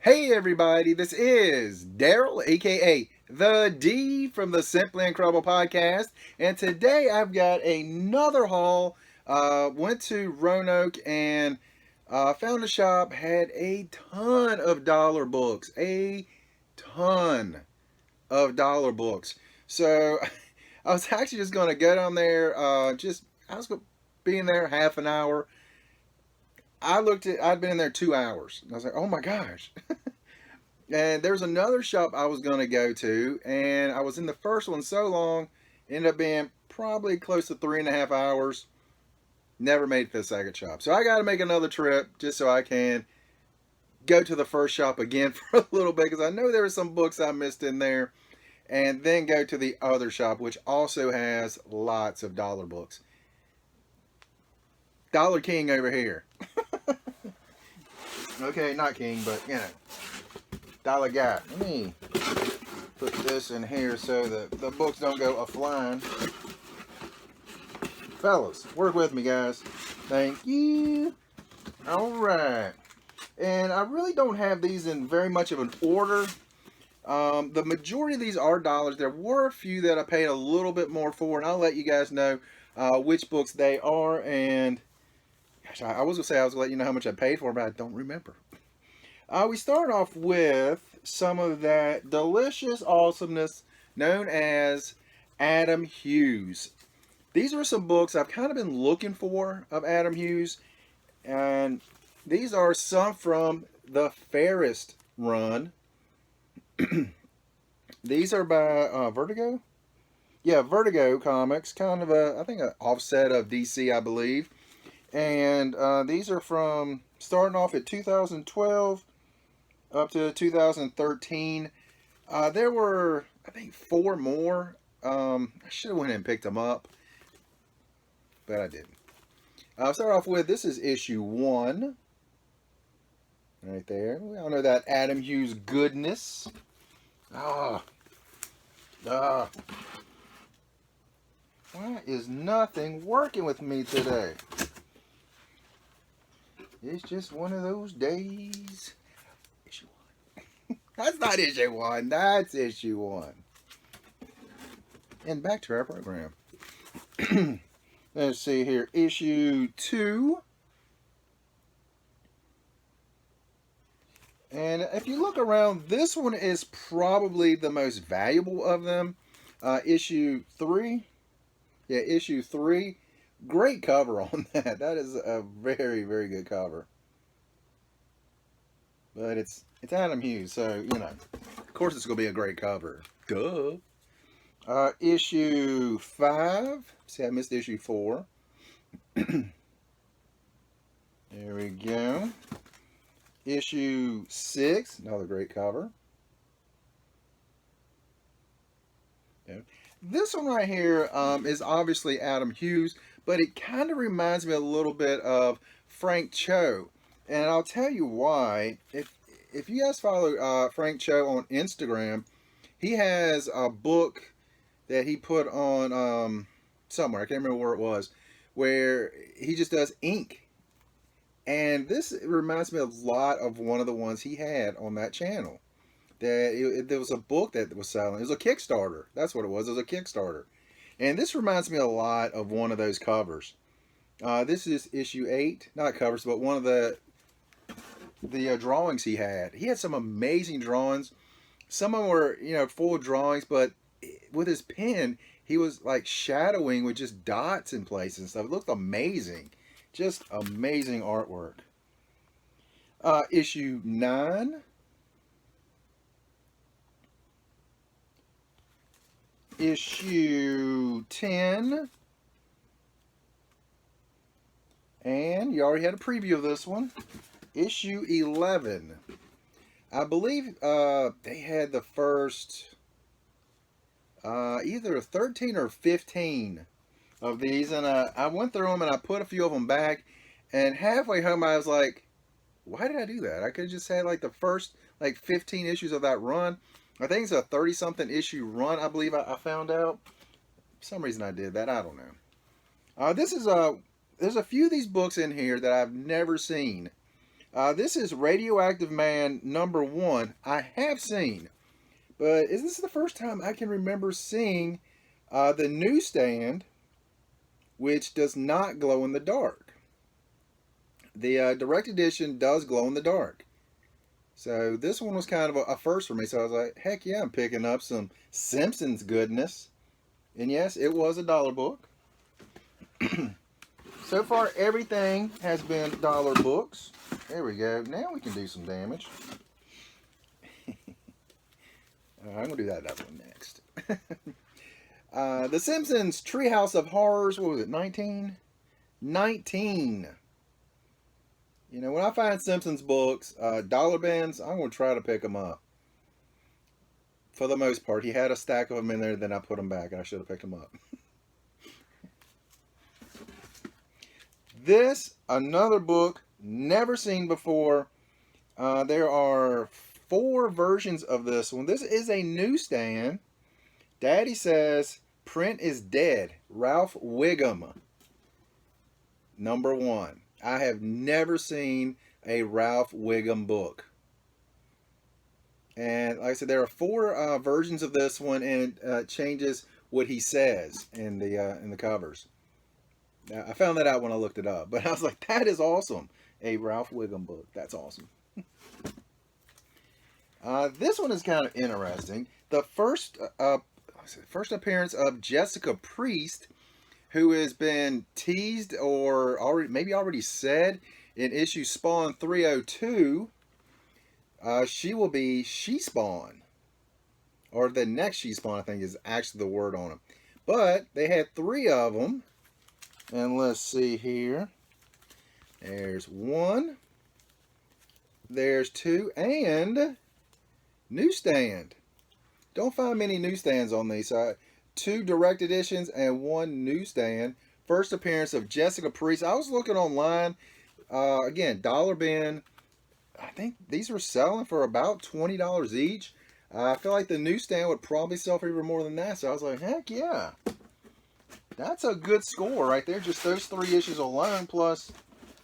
Hey everybody, this is Daryl, aka The D from the Simply Incredible podcast, and today I've got another haul. Went to Roanoke and found a shop, had a ton of dollar books, a ton of dollar books. So I was actually just going to go down there, I was going to be in there half an hour. I'd been in there 2 hours. I was like, oh my gosh. And there's another shop I was going to go to, and I was in the first one so long, ended up being probably close to 3.5 hours. Never made it to the second shop. So I got to make another trip just so I can go to the first shop again for a little bit, because I know there were some books I missed in there, and then go to the other shop, which also has lots of dollar books. Dollar King over here. Okay, not King, but you know. Dollar Guy. Let me put this in here so that the books don't go a-flying. Fellas, work with me, guys. Thank you. Alright. And I really don't have these in very much of an order. The majority of these are dollars. There were a few that I paid a little bit more for, and I'll let you guys know which books they are. And gosh, I was going to say I was going to let you know how much I paid for them, but I don't remember. We start off with some of that delicious awesomeness known as Adam Hughes. These are some books I've kind of been looking for of Adam Hughes, and these are some from the Fairest run. These are by Vertigo? Yeah, Vertigo Comics, kind of I think an offset of DC, I believe. And these are from starting off at 2012 up to 2013. There were, I think, 4 more. I should have went and picked them up, but I didn't. I'll start off with, this is issue 1. Right there. We all know that Adam Hughes goodness. Why is nothing working with me today? It's just one of those days. Issue 1. That's not issue 1. That's issue 1. And back to our program. Let's see here. Issue 2. And if you look around, this one is probably the most valuable of them. Issue 3. Yeah, issue 3. Great cover on that. That is a very, very good cover. But it's Adam Hughes, so, you know, of course it's going to be a great cover. Duh. Issue 5. See, I missed issue 4. There we go. Issue 6. Another great cover. Yeah. This one right here is obviously Adam Hughes, but it kind of reminds me a little bit of Frank Cho. And I'll tell you why. If you guys follow Frank Cho on Instagram, he has a book that he put on somewhere, I can't remember where it was, where he just does ink. And this reminds me a lot of one of the ones he had on that channel. There was a book that was selling. It was a Kickstarter. That's what it was. It was a Kickstarter. And this reminds me a lot of one of those covers. This is issue 8. Not covers, but one of the drawings he had. He had some amazing drawings. Some of them were, you know, full drawings, but with his pen, he was like shadowing with just dots in places and stuff. It looked amazing. Just amazing artwork. Issue 9. Issue 10. And you already had a preview of this one. Issue 11. I believe they had the first either 13 or 15 of these, and I went through them and I put a few of them back, and halfway home I was like, why did I do that? I could have just had like the first like 15 issues of that run. I think it's a 30-something issue run, I believe I found out. For some reason I did that. I don't know. There's a few of these books in here that I've never seen. This is Radioactive Man #1. I have seen, but this is the first time I can remember seeing the newsstand, which does not glow in the dark. The direct edition does glow in the dark. So this one was kind of a first for me. So I was like, heck yeah, I'm picking up some Simpsons goodness. And yes, it was a dollar book. So far, everything has been dollar books. There we go. Now we can do some damage. I'm going to do that one next. The Simpsons Treehouse of Horrors. What was it? 19? 19. You know, when I find Simpsons books, dollar bins, I'm going to try to pick them up. For the most part. He had a stack of them in there, then I put them back, and I should have picked them up. This, another book, never seen before. There are 4 versions of this one. This is a newsstand. Daddy says, print is dead. Ralph Wiggum. #1. I have never seen a Ralph Wiggum book. And like I said, there are 4 versions of this one, and it changes what he says in the covers. Now, I found that out when I looked it up, but I was like, that is awesome. A Ralph Wiggum book. That's awesome. This one is kind of interesting. The first appearance of Jessica Priest, who has been teased or maybe already said in issue Spawn 302. She will be She-Spawn. Or the next She-Spawn, I think, is actually the word on them. But they had 3 of them. And let's see here. There's 1. There's 2. And newsstand. Don't find many newsstands on these. 2 direct editions and 1 newsstand. First appearance of Jessica Priest. I was looking online. Again, dollar bin. I think these were selling for about $20 each. I feel like the newsstand would probably sell for even more than that. So I was like, heck yeah. That's a good score right there. Just those 3 issues alone, plus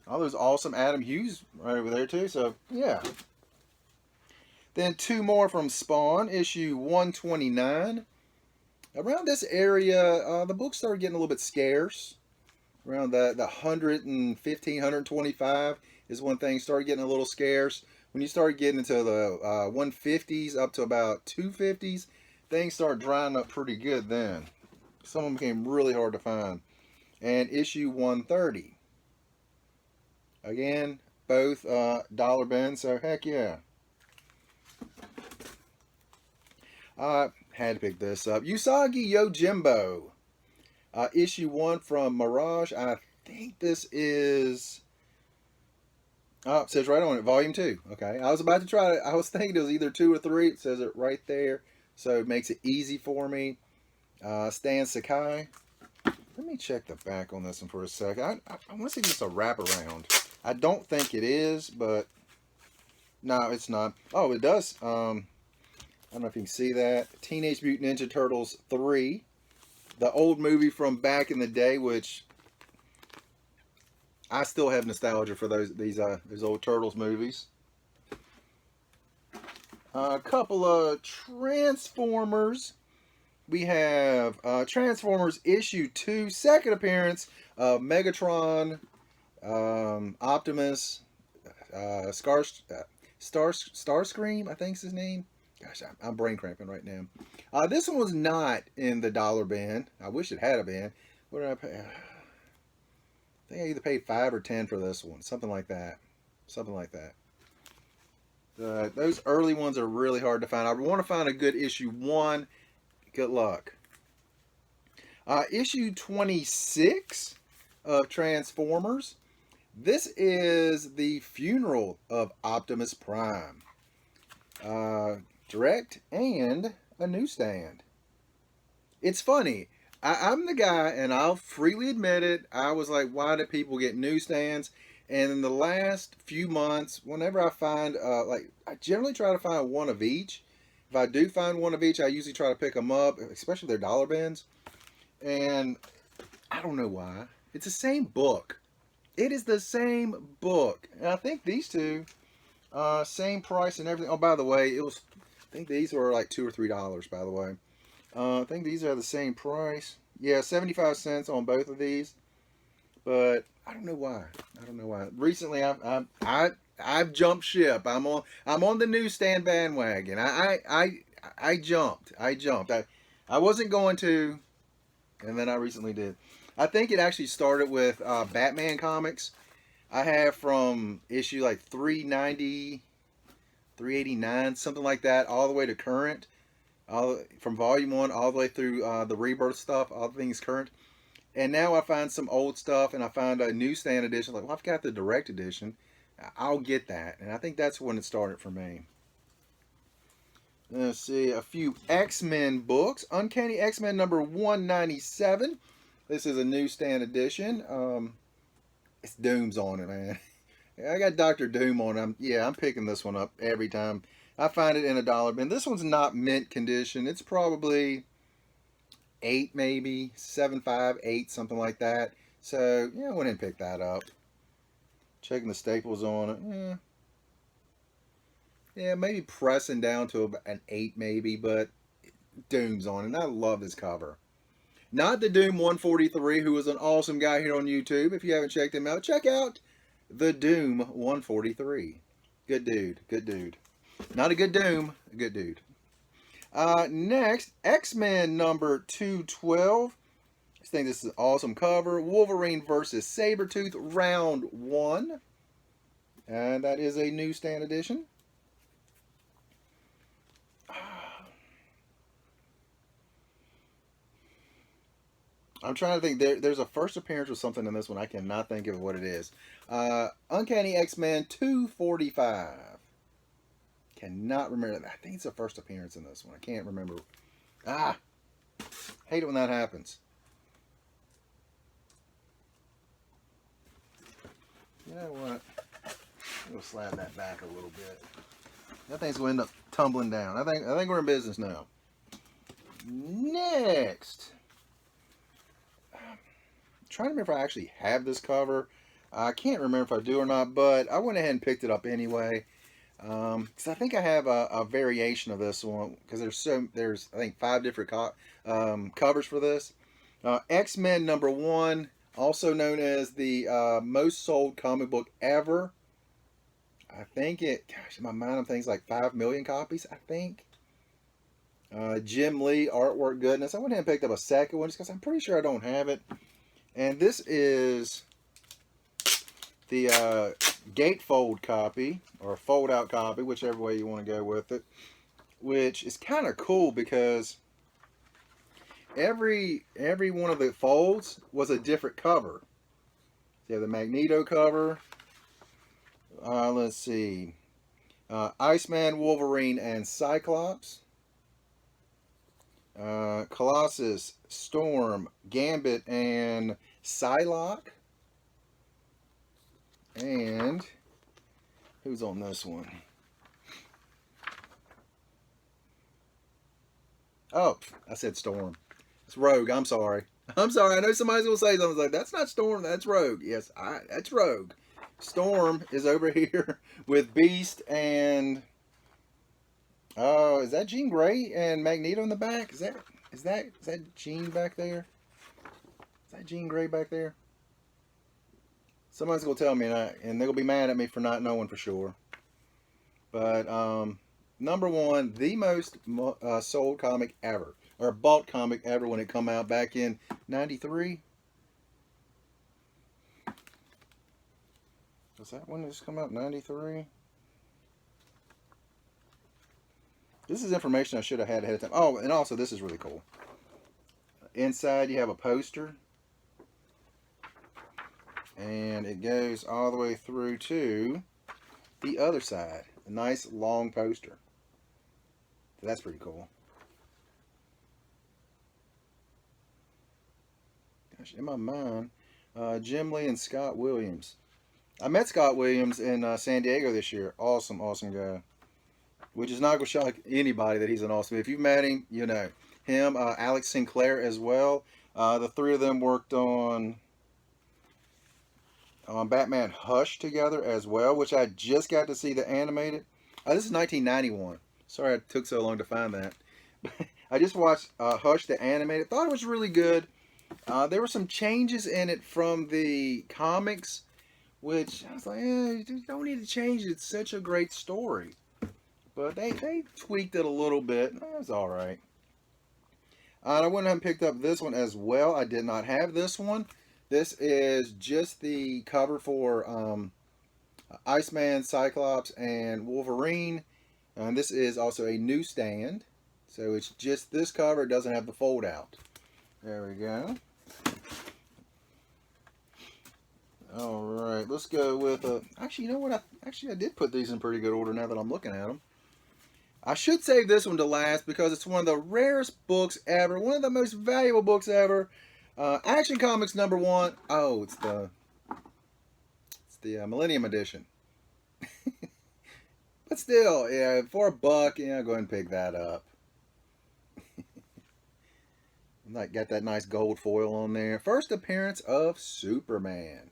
all those awesome Adam Hughes right over there too. So yeah. Then 2 more from Spawn, issue 129. Around this area, the books started getting a little bit scarce. Around the 115, 125 is when things started getting a little scarce. When you start getting into the 150s up to about 250s, things start drying up pretty good then. Some of them became really hard to find. And issue 130. Again, both dollar bins, so heck yeah. Had to pick this up. Usagi Yojimbo. Issue 1 from Mirage. I think this is... Oh, it says right on it, volume 2. Okay, I was about to try it. I was thinking it was either 2 or 3. It says it right there. So it makes it easy for me. Stan Sakai. Let me check the back on this one for a second. I want to see if it's a wraparound. I don't think it is, but... No, it's not. Oh, it does. I don't know if you can see that. Teenage Mutant Ninja Turtles 3. The old movie from back in the day, which I still have nostalgia for those old Turtles movies. A couple of Transformers. We have Transformers issue 2, second appearance of Megatron, Optimus, Starscream, I think is his name. Gosh, I'm brain cramping right now. This one was not in the dollar bin. I wish it had been. What did I pay? I think I either paid 5 or 10 for this one. Something like that. Something like that. Those early ones are really hard to find. I want to find a good issue 1. Good luck. Issue 26 of Transformers. This is the funeral of Optimus Prime. Direct and a newsstand. It's funny. I'm the guy, and I'll freely admit it, I was like, why do people get newsstands? And in the last few months, whenever I find, I generally try to find one of each. If I do find one of each, I usually try to pick them up, especially their dollar bins. And I don't know why. It's the same book. It is the same book. And I think these two, same price and everything. Oh, by the way, I think these were like $2 or $3, by the way. I think these are the same price. Yeah, 75 cents on both of these. But I don't know why. I don't know why. Recently, I've jumped ship. I'm on the newsstand bandwagon. I jumped. I wasn't going to, and then I recently did. I think it actually started with Batman comics. I have from issue like 390, 389, something like that, all the way to current. From volume 1 all the way through the rebirth stuff, all the things current. And now I find some old stuff, and I find a newsstand edition. Like, well, I've got the direct edition. I'll get that. And I think that's when it started for me. Let's see, a few X-Men books. Uncanny X-Men number 197. This is a newsstand edition. It's Doom's on it, man. I got Dr. Doom on it. I'm picking this one up every time. I find it in a dollar bin. This one's not mint condition. It's probably 8, maybe 7.5, 8, something like that. So yeah, I went and picked that up. Checking the staples on it. Yeah, maybe pressing down to an 8, maybe, but Doom's on it. And I love this cover. Not the Doom 143, who is an awesome guy here on YouTube. If you haven't checked him out, check out the Doom 143. Good dude. Good dude. Not a good Doom, a good dude. Next, X-Men number 212. I think this is an awesome cover. Wolverine versus Sabretooth, round 1. And that is a newsstand edition. I'm trying to think. There's a first appearance or something in this one. I cannot think of what it is. Uncanny X-Men 245. Cannot remember that. I think it's a first appearance in this one. I can't remember. Hate it when that happens. You know what? We'll slide that back a little bit. That thing's going to end up tumbling down. I think we're in business now. Next. I'm trying to remember if I actually have this cover. I can't remember if I do or not, but I went ahead and picked it up anyway. Because I think I have a variation of this one, because there's I think 5 different covers for this. X-Men number 1, also known as the most sold comic book ever. I think in my mind, I'm thinking like 5 million copies, I think. Jim Lee, artwork goodness. I went ahead and picked up a second one just because I'm pretty sure I don't have it. And this is the gatefold copy, or fold out copy, whichever way you want to go with it, which is kind of cool because every one of the folds was a different cover. You have the Magneto cover. Let's see, Iceman, Wolverine, and Cyclops. Colossus, Storm, Gambit, and Psylocke. And who's on this one? Oh, I said Storm. It's Rogue. I'm sorry. I know somebody's going to say something like, that's not Storm, that's Rogue. Yes, that's Rogue. Storm is over here with Beast and... Oh, is that Jean Grey and Magneto in the back? Is that Jean back there? Is that Jean Grey back there? Somebody's going to tell me, and they're going to be mad at me for not knowing for sure. But, number 1, the most sold comic ever. Or bought comic ever when it come out back in 93. Was that when this come out? 93? This is information I should have had ahead of time. Oh, and also this is really cool. Inside you have a poster. And it goes all the way through to the other side. A nice long poster. So that's pretty cool. Gosh, in my mind, Jim Lee and Scott Williams. I met Scott Williams in San Diego this year. Awesome guy. Which is not going to shock anybody that he's an awesome. If you've met him, you know. Him, Alex Sinclair as well. The 3 of them worked on Batman Hush together as well, which I just got to see the animated. This is 1991. Sorry it took so long to find that. I just watched Hush the animated. Thought it was really good. There were some changes in it from the comics, which I was like, you don't need to change it. It's such a great story. But they tweaked it a little bit. It was all right. And I went ahead and picked up this one as well. I did not have this one. This is just the cover for Iceman, Cyclops, and Wolverine. And this is also a newsstand. So it's just this cover. It doesn't have the fold out. There we go. All right, let's go with actually, you know what? I did put these in pretty good order now that I'm looking at them. I should save this one to last because it's one of the rarest books ever, one of the most valuable books ever. Action Comics #1. Oh, it's the Millennium Edition. But still, yeah, for $1, yeah, go ahead and pick that up. Like, got that nice gold foil on there. First appearance of Superman.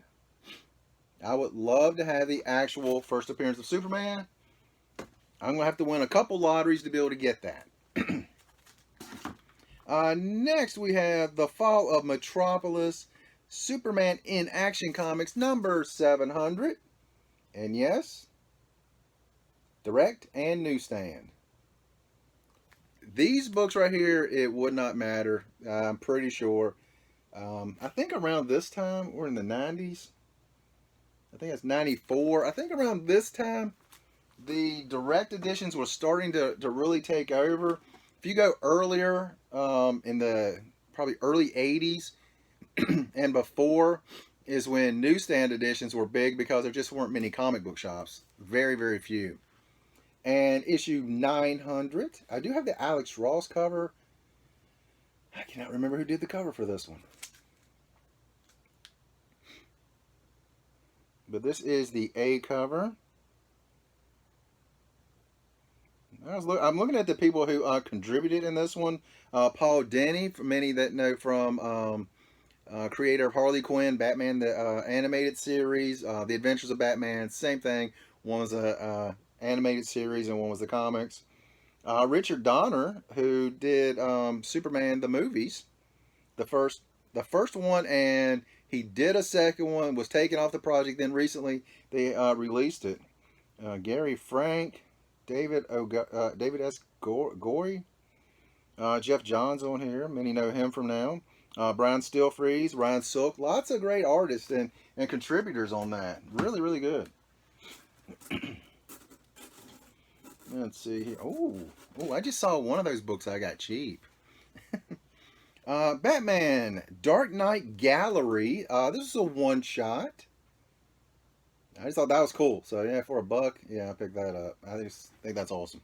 I would love to have the actual first appearance of Superman. I'm going to have to win a couple lotteries to be able to get that. Next, we have The Fall of Metropolis, Superman in Action Comics #700. And yes, direct and newsstand. These books right here, it would not matter. I'm pretty sure. I think around this time, we're in the 90s. I think it's 94. I think around this time, the direct editions were starting to really take over. If you go earlier, in the probably early 80s and before, is when newsstand editions were big because there just weren't many comic book shops. Very, very few. And issue 900. I do have the Alex Ross cover. I cannot remember who did the cover for this one. But this is the A cover. I'm looking at the people who contributed in this one. Paul Dini, for many that know from creator of Harley Quinn, Batman the animated series, The Adventures of Batman, same thing. One was a animated series and one was the comics. Richard Donner, who did Superman the movies, the first one, and he did a second one, was taken off the project. Then recently they released it. Gary Frank, David S. Gorey, Jeff Johns on here. Many know him from now. Brian Stilfreeze, Ryan Silk. Lots of great artists and contributors on that. Really, really good. Let's see here. Oh, I just saw one of those books I got cheap. Batman Dark Knight Gallery. This is a one-shot. I just thought that was cool. So, yeah, for $1, yeah, I picked that up. I just think that's awesome.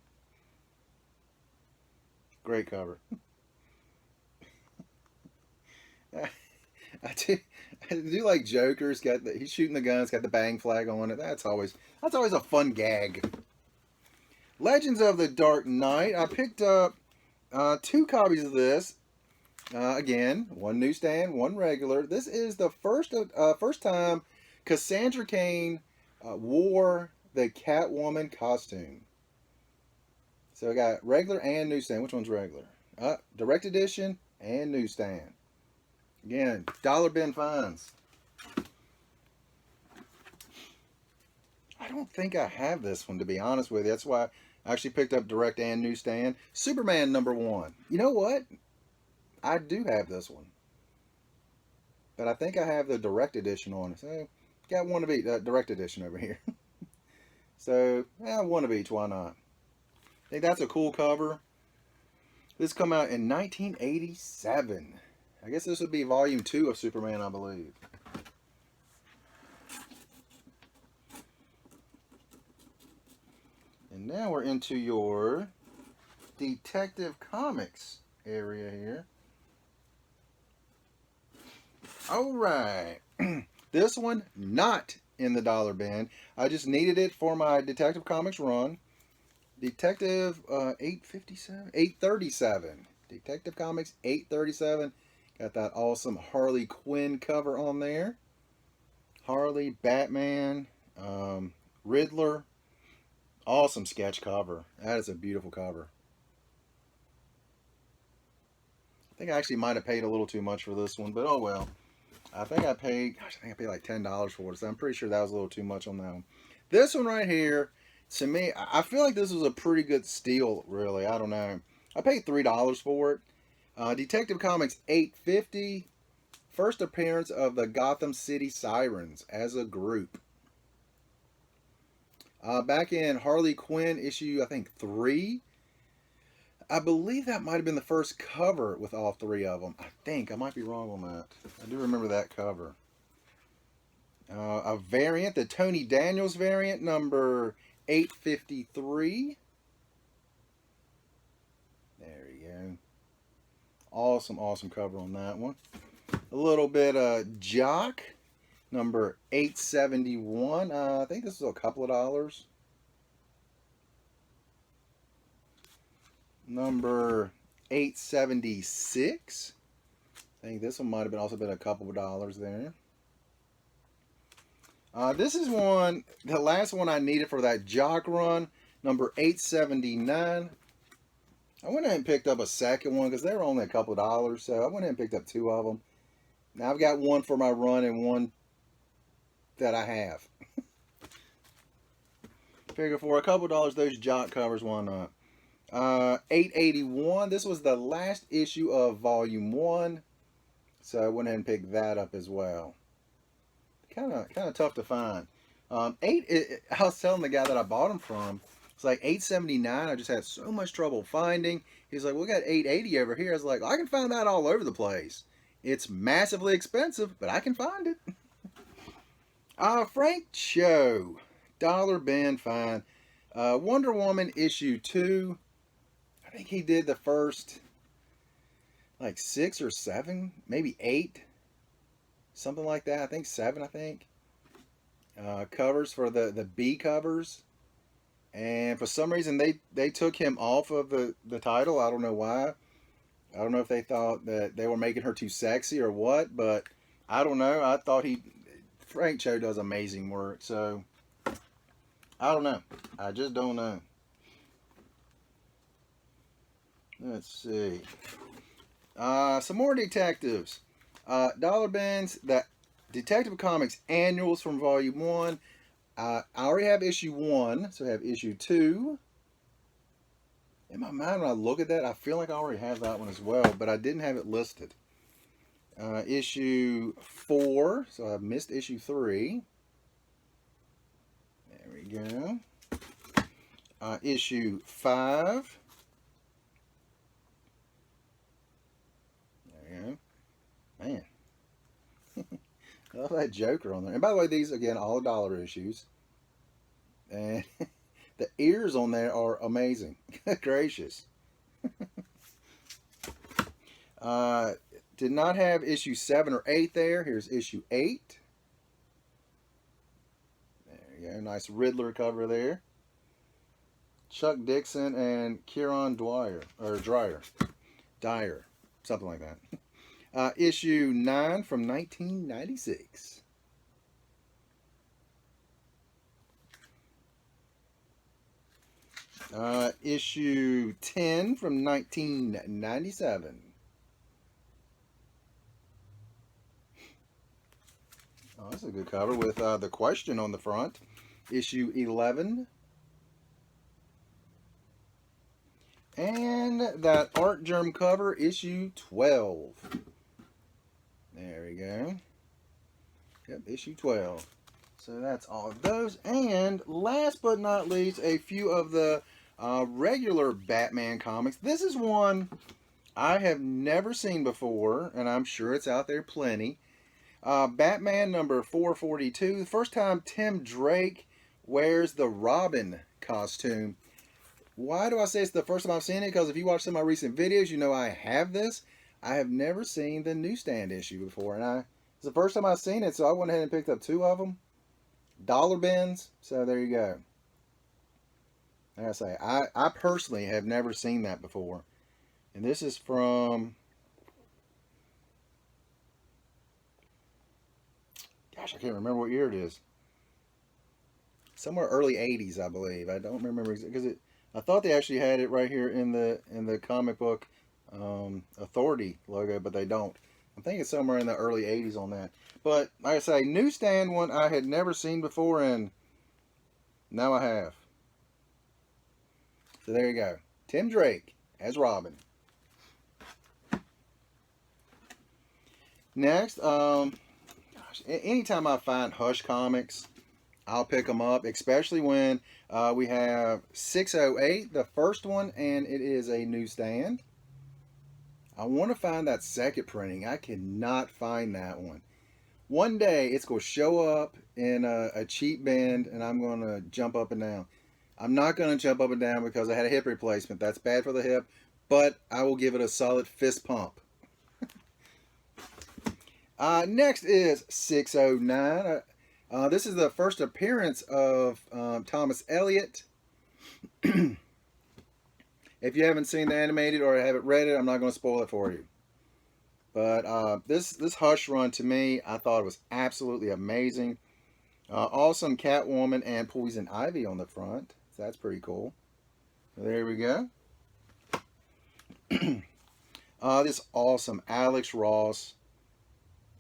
Great cover. I do like Joker's he's shooting the guns, got the bang flag on it. That's always a fun gag. Legends of the Dark Knight. I picked up 2 copies of this. Again, one newsstand, one regular. This is the first time Cassandra Cain wore the Catwoman costume. So I got regular and newsstand. Which one's regular? Direct edition and newsstand. Again, dollar bin finds. I don't think I have this one, to be honest with you. That's why I actually picked up direct and newsstand. Superman #1. You know what? I do have this one. But I think I have the direct edition on it. So, got one of each. Direct edition over here. So, one of each. Why not? I think that's a cool cover. This come out in 1987. I guess this would be volume 2 of Superman, I believe. And now we're into your Detective Comics area here. Alright. This one, not in the dollar bin. I just needed it for my Detective Comics run. Detective 837. Detective Comics 837. Got that awesome Harley Quinn cover on there. Harley, Batman, Riddler. Awesome sketch cover. That is a beautiful cover. I think I actually might have paid a little too much for this one, but oh well. I think I paid like $10 for it, so I'm pretty sure that was a little too much on that one. This one right here, to me, I feel like this was a pretty good steal, really. I don't know. I paid $3 for it. Detective Comics 850, first appearance of the Gotham City Sirens as a group. Back in Harley Quinn issue, I think 3. I believe that might have been the first cover with all 3 of them. I think. I might be wrong on that. I do remember that cover. A variant, the Tony Daniels variant, number 853. There you go. Awesome, awesome cover on that one. A little bit of Jock, number 871. I think this is a couple of dollars. Number 876. I think this one might have been also been a couple of dollars there. This is the last one I needed for that Jock run, number 879. I went ahead and picked up a second one because they were only a couple of dollars, so I went ahead and picked up 2 of them. Now I've got one for my run and one that I have. Figure for a couple of dollars, those Jock covers, why not? 881. This was the last issue of Volume 1, so I went ahead and picked that up as well. Kind of tough to find. I was telling the guy that I bought them from, it's like 879. I just had so much trouble finding. He's like, "We got 880 over here." I was like, "I can find that all over the place. It's massively expensive, but I can find it." Frank Cho, dollar bin fine. Wonder Woman issue 2. I think he did the first like 6 or 7, maybe 8. Something like that. I think 7, I think. Covers for the B covers. And for some reason, they took him off of the title. I don't know why. I don't know if they thought that they were making her too sexy or what. But I don't know. I thought Frank Cho does amazing work. So, I don't know. I just don't know. Let's see. Some more detectives. Dollar bins, the Detective Comics annuals from Volume 1. I already have issue 1, so I have issue 2. In my mind, when I look at that, I feel like I already have that one as well, but I didn't have it listed. Issue 4, so I've missed issue 3. There we go. Issue 5. There we go. Man. I love that Joker on there. And by the way, these, again, all $1 issues. And the ears on there are amazing. Gracious. Did not have issue 7 or 8 there. Here's issue 8. There you go. Nice Riddler cover there. Chuck Dixon and Kieron Dyer. Something like that. Issue 9 from 1996. Issue 10 from 1997. Oh, that's a good cover with the question on the front. Issue 11. And that Art Germ cover, issue 12. There we go. Yep, issue 12. So that's all of those. And last but not least, a few of the regular Batman comics. This is one I have never seen before, and I'm sure it's out there plenty. Batman number 442. The first time Tim Drake wears the Robin costume. Why do I say it's the first time I've seen it? Because if you watch some of my recent videos, you know I have this. I have never seen the Newsstand issue before, and it's the first time I've seen it, so I went ahead and picked up 2 of them. Dollar bins, so there you go. Like I say, I personally have never seen that before. And this is from... gosh, I can't remember what year it is. Somewhere early 80s, I believe. I don't remember because I thought they actually had it right here in the comic book Authority logo, but they don't. I think it's somewhere in the early 80s on that. But like I say, Newsstand one I had never seen before, and now I have. So there you go. Tim Drake as Robin. Next, gosh, anytime I find Hush comics, I'll pick them up, especially when we have 608, the first one, and it is a newsstand. I want to find that second printing. I cannot find that one. One day it's going to show up in a cheap bin, and I'm going to jump up and down. I'm not going to jump up and down because I had a hip replacement. That's bad for the hip, but I will give it a solid fist pump. Next is 609. This is the first appearance of Thomas Elliott. If you haven't seen the animated or haven't read it, I'm not going to spoil it for you. But this Hush run, to me, I thought it was absolutely amazing. Awesome Catwoman and Poison Ivy on the front. So that's pretty cool. There we go. This awesome Alex Ross.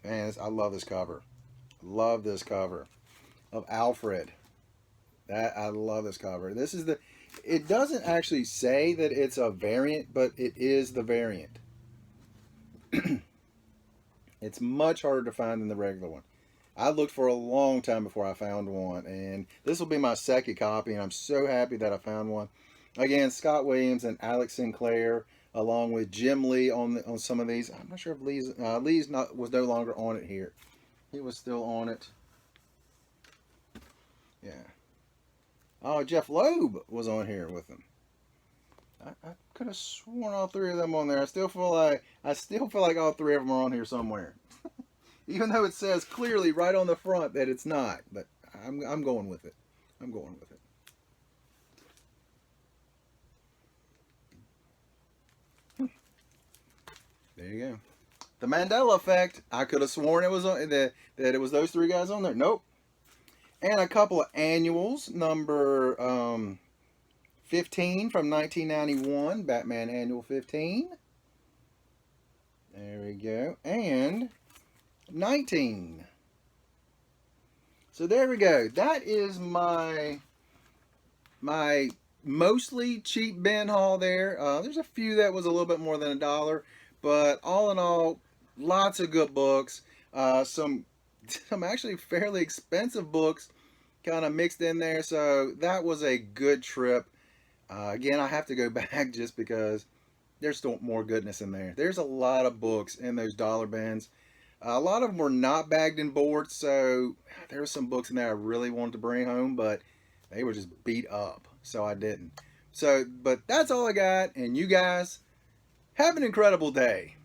Man, I love this cover. Love this cover of Alfred. I love this cover. This is it doesn't actually say that it's a variant, but it is the variant. It's much harder to find than the regular one. I looked for a long time before I found one, and this will be my second copy, and I'm so happy that I found one. Again, Scott Williams and Alex Sinclair, along with Jim Lee on some of these. I'm not sure if Lee's was no longer on it here. He was still on it. Yeah. Oh, Jeff Loeb was on here with them. I could have sworn all three of them on there. I still feel like all three of them are on here somewhere. Even though it says clearly right on the front that it's not, but I'm going with it. I'm going with it. There you go. The Mandela Effect. I could have sworn it was that it was those three guys on there. Nope. And a couple of annuals. Number 15 from 1991, Batman Annual 15. There we go. And 19. So there we go. That is my mostly cheap bin haul there. There's a few that was a little bit more than $1, but all in all, lots of good books. Some actually fairly expensive books kind of mixed in there. So that was a good trip. Again, I have to go back just because there's still more goodness in there. There's a lot of books in those dollar bins. A lot of them were not bagged and board, so there were some books in there I really wanted to bring home, but they were just beat up, so I didn't. So, but that's all I got, and you guys have an incredible day.